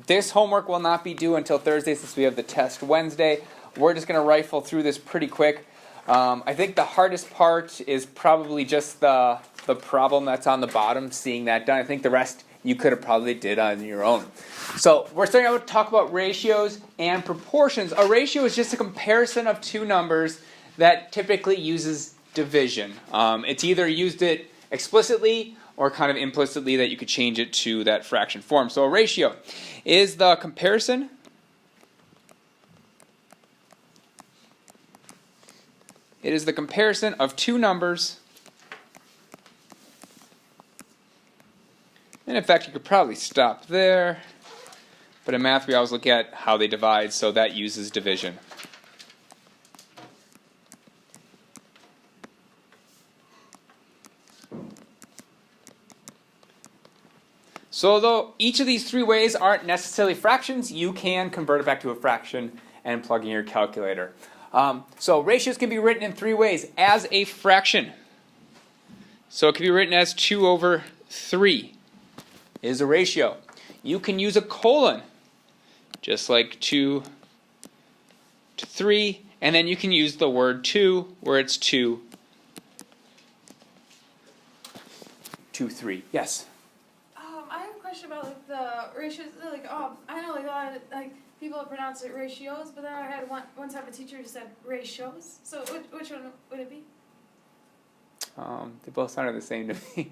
This homework will not be due until Thursday since we have the test Wednesday. We're just going to rifle through this pretty quick. I think the hardest part is probably just the problem that's on the bottom, seeing that done. I think the rest you could have probably did on your own. So we're starting out to talk about ratios and proportions. A ratio is just a comparison of two numbers that typically uses division. It's either used it explicitly or kind of implicitly that you could change it to that fraction form. So a ratio is the comparison of two numbers. And in fact, you could probably stop there. But in math, we always look at how they divide, so that uses division. So though each of these three ways aren't necessarily fractions, you can convert it back to a fraction and plug in your calculator. So ratios can be written in three ways. As a fraction. So it can be written as 2 over 3 is a ratio. You can use a colon, just like 2 to 3, and then you can use the word 2, where it's 2 to 3. Yes? I have a question about like the ratios. I know like a lot of people pronounce it ratios, but then I had one time a teacher who said ratios. So which one would it be? They both sounded the same to me.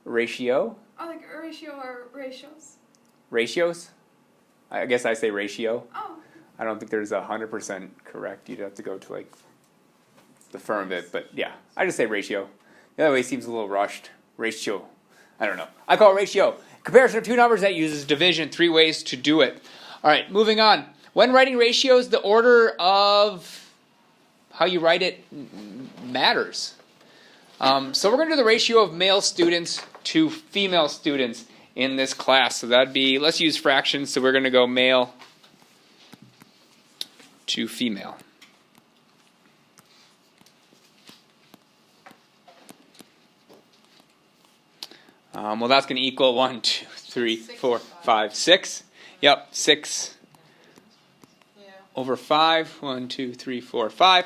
Ratio? Oh, like a ratio or ratios? Ratios? I guess I say ratio. Oh. I don't think there's 100% correct. You'd have to go to like the firm of it, but yeah, I just say ratio. The other way seems a little rushed. Ratio. I don't know. I call it ratio. Comparison of two numbers that uses division. 3 ways to do it. All right, moving on. When writing ratios, the order of how you write it matters. So we're going to do the ratio of male students to female students in this class. So that'd be, let's use fractions. So we're going to go male to female. Well, that's going to equal 1, 2, 3, 4, 5, 6. Yep, 6 over 5. 1, 2, 3, 4, 5.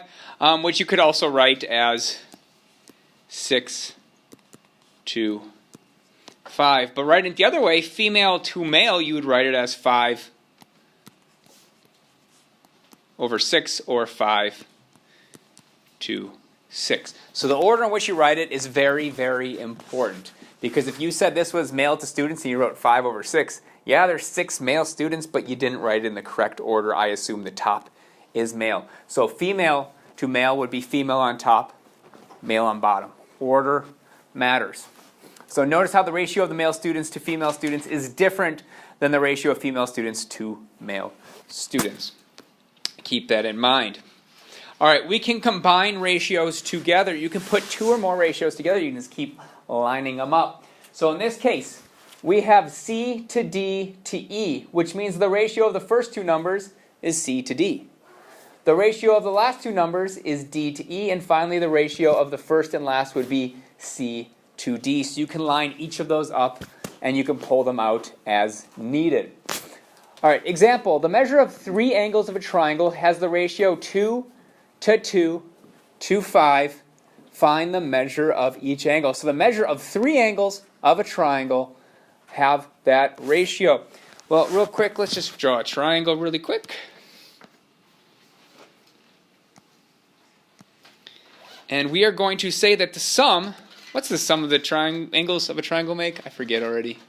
Which you could also write as 6 to 5. But writing it the other way, female to male, you would write it as 5 over 6 or 5 to 6. So the order in which you write it is very, very important. Because if you said this was male to students and you wrote 5 over 6, yeah, there's 6 male students, but you didn't write it in the correct order. I assume the top is male. So female to male would be female on top, male on bottom. Order matters. So notice how the ratio of the male students to female students is different than the ratio of female students to male students. Keep that in mind. All right, we can combine ratios together. You can put 2 or more ratios together. You can just keep lining them up. So in this case, we have C to D to E, which means the ratio of the first 2 numbers is C to D. The ratio of the last 2 numbers is D to E, and finally the ratio of the first and last would be C to D. So you can line each of those up and you can pull them out as needed. All right, example, the measure of 3 angles of a triangle has the ratio 2 to 2 to 5. Find the measure of each angle. So the measure of 3 angles of a triangle have that ratio. Well, real quick, let's just draw a triangle really quick. And we are going to say that the sum, what's the sum of the angles of a triangle make? I forget already.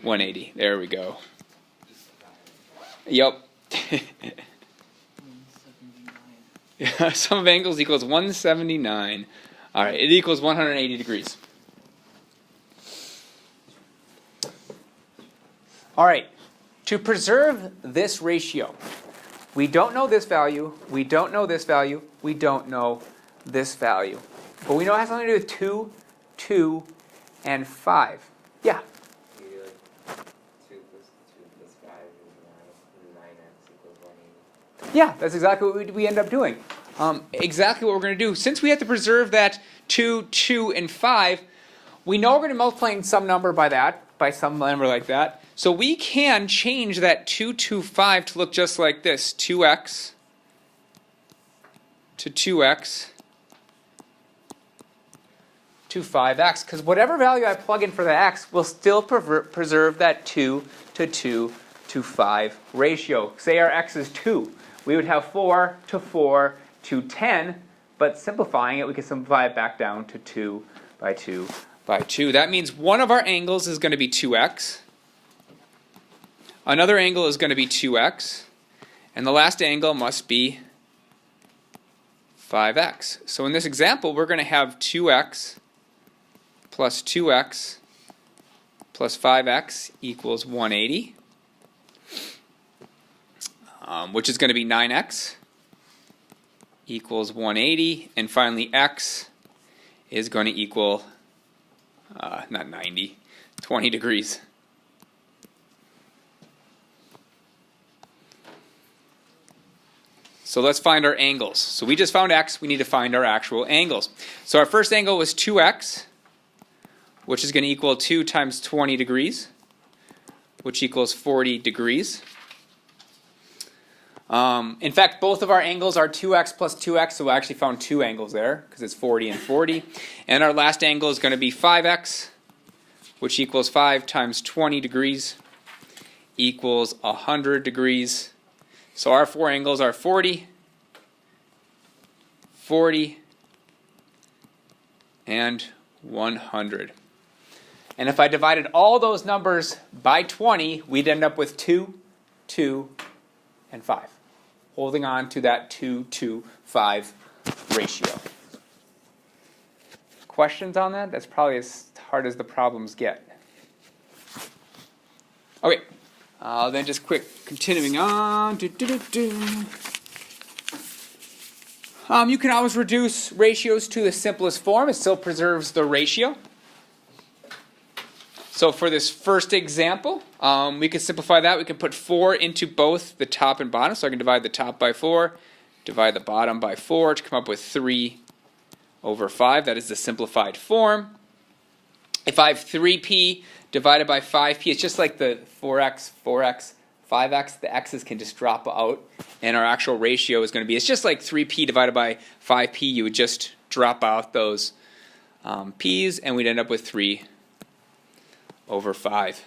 180. 180. There we go. Yep. Sum of angles equals 179. All right, it equals 180 degrees. All right, to preserve this ratio, we don't know this value, we don't know this value, we don't know this value. But we know it has something to do with 2, 2, and 5. Yeah? You do like 2 plus 5 is 9x equals 180. Yeah, that's exactly what we end up doing. Exactly what we're going to do. Since we have to preserve that 2, 2, and 5, we know we're going to multiply some number by that. by some number like that. So we can change that 225 to look just like this. 2x to 2x to 5x. Because whatever value I plug in for the x will still preserve that 2 to 2 to 5 ratio. Say our x is 2. We would have 4 to 4 to 10. But simplifying it, we can simplify it back down to 2 by 2 by 2. That means one of our angles is going to be 2x. Another angle is going to be 2x. And the last angle must be 5x. So in this example, we're going to have 2x plus 2x plus 5x equals 180, which is going to be 9x equals 180. And finally, x is going to equal, not 90, 20 degrees. So let's find our angles. So we just found x, we need to find our actual angles. So our first angle was 2x, which is going to equal 2 times 20 degrees, which equals 40 degrees. In fact, both of our angles are 2x plus 2x, so we actually found two angles there, because it's 40 and 40. And our last angle is going to be 5x, which equals 5 times 20 degrees, equals 100 degrees. So our four angles are 40, 40, and 100. And if I divided all those numbers by 20, we'd end up with 2, 2, and 5. Holding on to that 2 to 5 ratio. Questions on that? That's probably as hard as the problems get. Okay. Then just quick, continuing on. You can always reduce ratios to the simplest form. It still preserves the ratio. So for this first example, we can simplify that. We can put 4 into both the top and bottom. So I can divide the top by 4, divide the bottom by 4 to come up with 3 over 5. That is the simplified form. If I have 3p divided by 5p, it's just like the 4x, 4x, 5x. The x's can just drop out, and our actual ratio is going to be, it's just like 3p divided by 5p. You would just drop out those p's, and we'd end up with 3 over 5.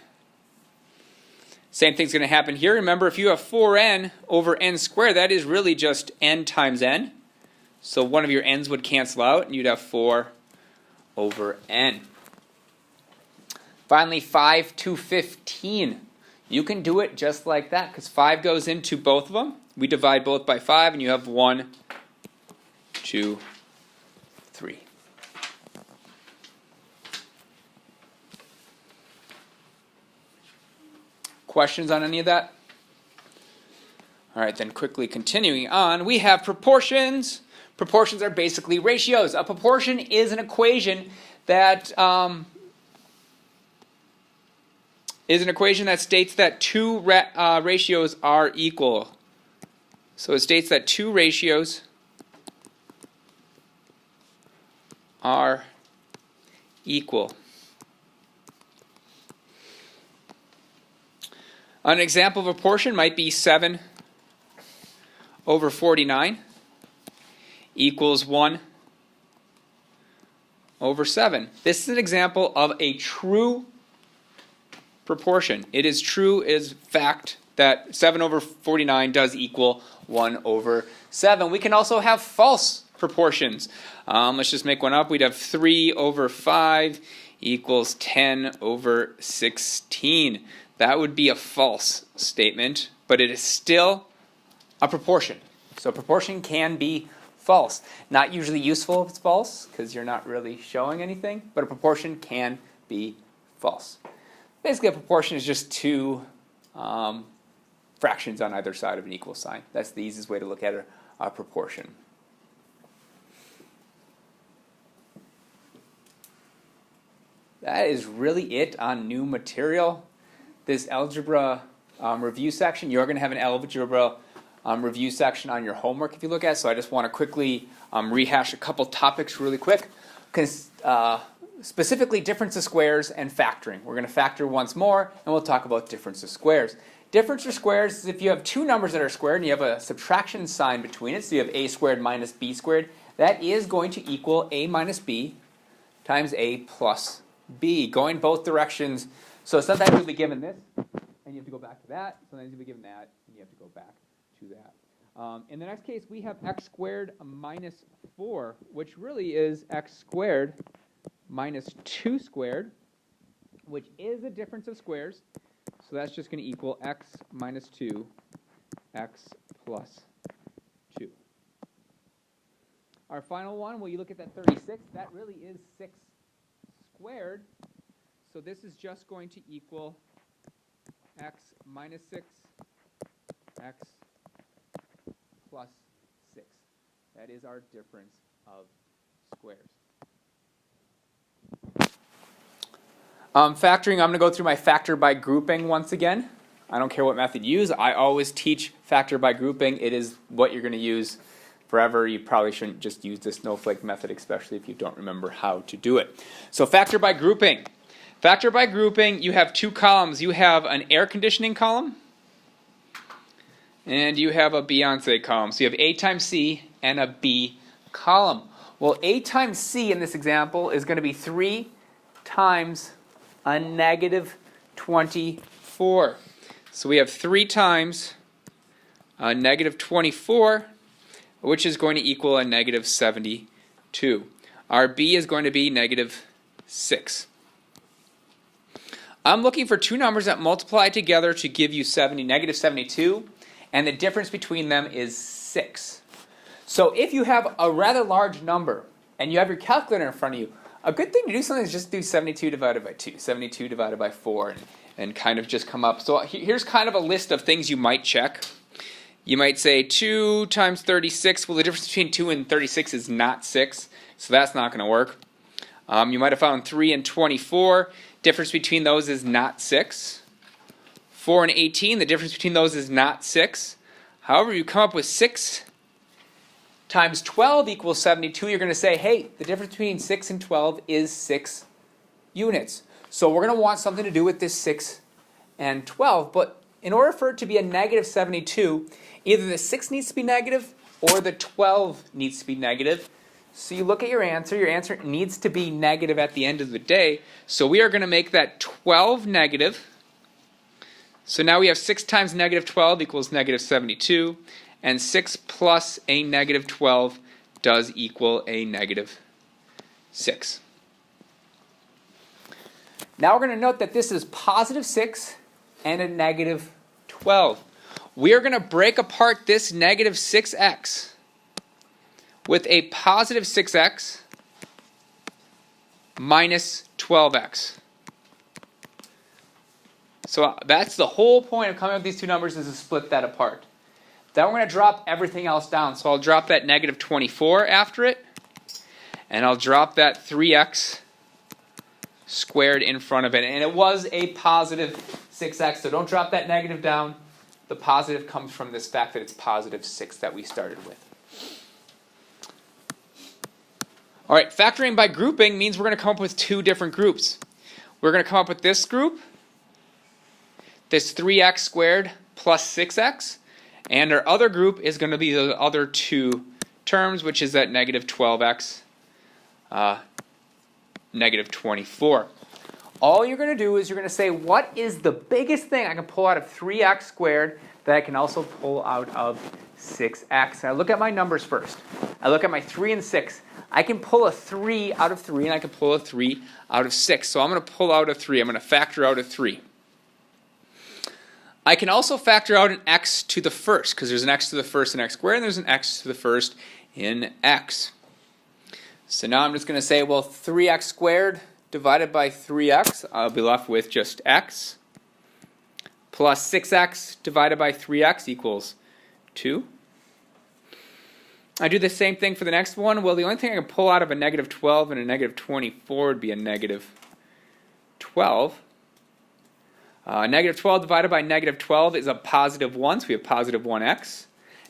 Same thing's going to happen here. Remember, if you have 4n over n squared, that is really just n times n. So one of your n's would cancel out, and you'd have 4 over n. Finally, 5 to 15. You can do it just like that, because 5 goes into both of them. We divide both by 5, and you have 1, 2, 3. Questions on any of that? All right, then quickly continuing on, we have proportions. Proportions are basically ratios. A proportion is an equation that states that two ratios are equal. So it states that two ratios are equal. An example of a proportion might be 7 over 49 equals 1 over 7. This is an example of a true proportion. It is true, it is fact that 7 over 49 does equal 1 over 7. We can also have false proportions. Let's just make one up. We'd have 3 over 5 equals 10 over 16. That would be a false statement, but it is still a proportion. So a proportion can be false. Not usually useful if it's false, because you're not really showing anything, but a proportion can be false. Basically, a proportion is just two fractions on either side of an equal sign. That's the easiest way to look at a proportion. That is really it on new material. This algebra review section, you're going to have an algebra review section on your homework if you look at it. So I just want to quickly rehash a couple topics really quick. specifically difference of squares and factoring. We're going to factor once more, and we'll talk about difference of squares. Difference of squares is if you have two numbers that are squared and you have a subtraction sign between it, so you have a squared minus b squared, that is going to equal a minus b times a plus b, going both directions. So sometimes you'll be given this, and you have to go back to that. Sometimes you'll be given that, and you have to go back to that. In the next case, we have x squared minus 4, which really is x squared minus 2 squared, which is a difference of squares. So that's just going to equal x minus 2, x plus 2. Our final one, well, you look at that 36, that really is 6 squared. So this is just going to equal x minus 6, x plus 6. That is our difference of squares. Factoring, I'm going to go through my factor by grouping once again. I don't care what method you use. I always teach factor by grouping. It is what you're going to use forever. You probably shouldn't just use the snowflake method, especially if you don't remember how to do it. So factor by grouping. Factor by grouping, you have two columns. You have an air conditioning column, and you have a Beyonce column. So you have A times C and a B column. Well, A times C in this example is going to be 3 times a negative 24. So we have 3 times a negative 24, which is going to equal a negative 72. Our B is going to be negative 6. I'm looking for two numbers that multiply together to give you negative 72, and the difference between them is 6. So if you have a rather large number and you have your calculator in front of you, a good thing to do something is just do 72 divided by 2, 72 divided by 4, and kind of just come up. So here's kind of a list of things you might check. You might say 2 times 36. Well, the difference between 2 and 36 is not 6, so that's not going to work. You might have found 3 and 24. Difference between those is not 6. 4 and 18, the difference between those is not 6. However, you come up with 6 times 12 equals 72, you're going to say, hey, the difference between 6 and 12 is 6 units. So we're going to want something to do with this 6 and 12. But in order for it to be a negative 72, either the 6 needs to be negative or the 12 needs to be negative. So you look at your answer needs to be negative at the end of the day. So we are going to make that 12 negative. So now we have 6 times negative 12 equals negative 72. And 6 plus a negative 12 does equal a negative 6. Now we're going to note that this is positive 6 and a negative 12. We are going to break apart this negative 6x with a positive 6x minus 12x. So that's the whole point of coming up with these two numbers, is to split that apart. Then we're going to drop everything else down. So I'll drop that negative 24 after it, and I'll drop that 3x squared in front of it. And it was a positive 6x, so don't drop that negative down. The positive comes from this fact that it's positive 6 that we started with. All right, factoring by grouping means we're going to come up with two different groups. We're going to come up with this group, this 3x squared plus 6x. And our other group is going to be the other two terms, which is that negative 12x, negative 24. All you're going to do is you're going to say, what is the biggest thing I can pull out of 3x squared that I can also pull out of 6x? And I look at my numbers first. I look at my 3 and 6. I can pull a 3 out of 3, and I can pull a 3 out of 6. So I'm going to pull out a 3. I'm going to factor out a 3. I can also factor out an x to the first, because there's an x to the first in x squared, and there's an x to the first in x. So now I'm just going to say, well, 3x squared divided by 3x, I'll be left with just x, plus 6x divided by 3x equals 2. I do the same thing for the next one. Well, the only thing I can pull out of a negative 12 and a negative 24 would be a negative 12. Negative 12 divided by negative 12 is a positive 1, so we have positive 1x.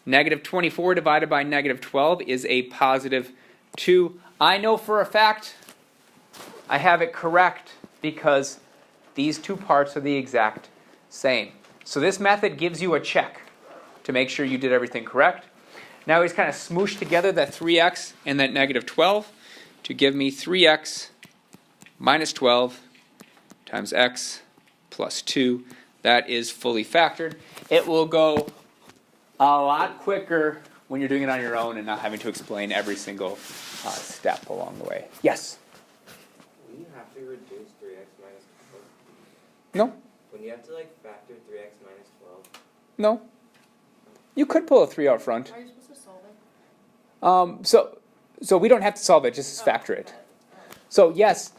Negative 24 divided by negative 12 is a positive 2. I know for a fact I have it correct because these two parts are the exact same. So this method gives you a check to make sure you did everything correct. Now he's kind of smooshed together that 3x and that negative 12 to give me 3x minus 12 times x plus 2. That is fully factored. It will go a lot quicker when you're doing it on your own and not having to explain every single step along the way. Yes? Will you have to reduce 3x minus 12? No? When you have to like factor 3x minus 12? No? You could pull a 3 out front. Are you supposed to solve it? So we don't have to solve it, just factor it. So yes,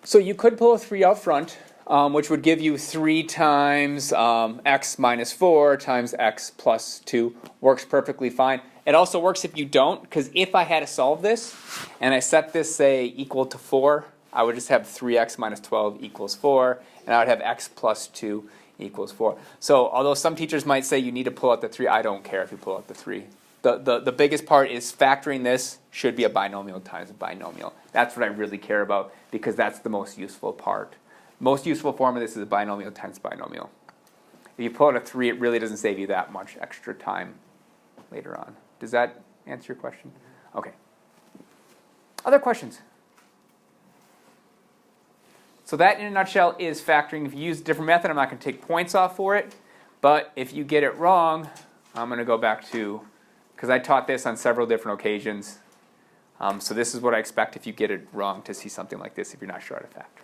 so you could pull a 3 out front, which would give you 3 times x minus 4 times x plus 2. Works perfectly fine. It also works if you don't, because if I had to solve this, and I set this, say, equal to 4, I would just have 3x minus 12 equals 4, and I would have x plus 2 equals 4. So although some teachers might say you need to pull out the 3, I don't care if you pull out the 3. The biggest part is factoring this should be a binomial times a binomial. That's what I really care about because that's the most useful part. Most useful form of this is a binomial times binomial. If you pull out a 3, it really doesn't save you that much extra time later on. Does that answer your question? Okay. Other questions? So that in a nutshell is factoring. If you use a different method, I'm not going to take points off for it. But if you get it wrong, I'm going to go back to, because I taught this on several different occasions. So this is what I expect if you get it wrong to see something like this if you're not sure how to factor.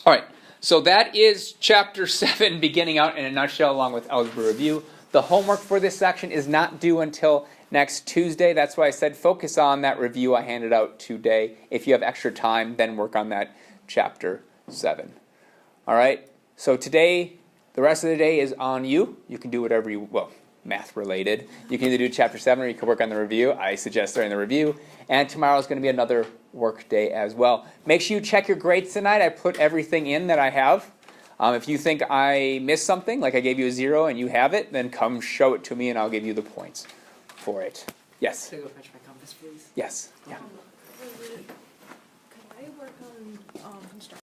All right, so that is Chapter 7 beginning out in a nutshell along with Algebra Review. The homework for this section is not due until next Tuesday. That's why I said focus on that review I handed out today. If you have extra time, then work on that Chapter 7. All right, so today, the rest of the day is on you. You can do whatever you, well, math related. You can either do Chapter 7 or you can work on the review. I suggest starting the review. And tomorrow is going to be another work day as well. Make sure you check your grades tonight. I put everything in that I have. If you think I missed something, like I gave you a 0 and you have it, then come show it to me and I'll give you the points for it. Yes? Can I go fetch my compass, please? Yes. Yeah. Could I work on construction?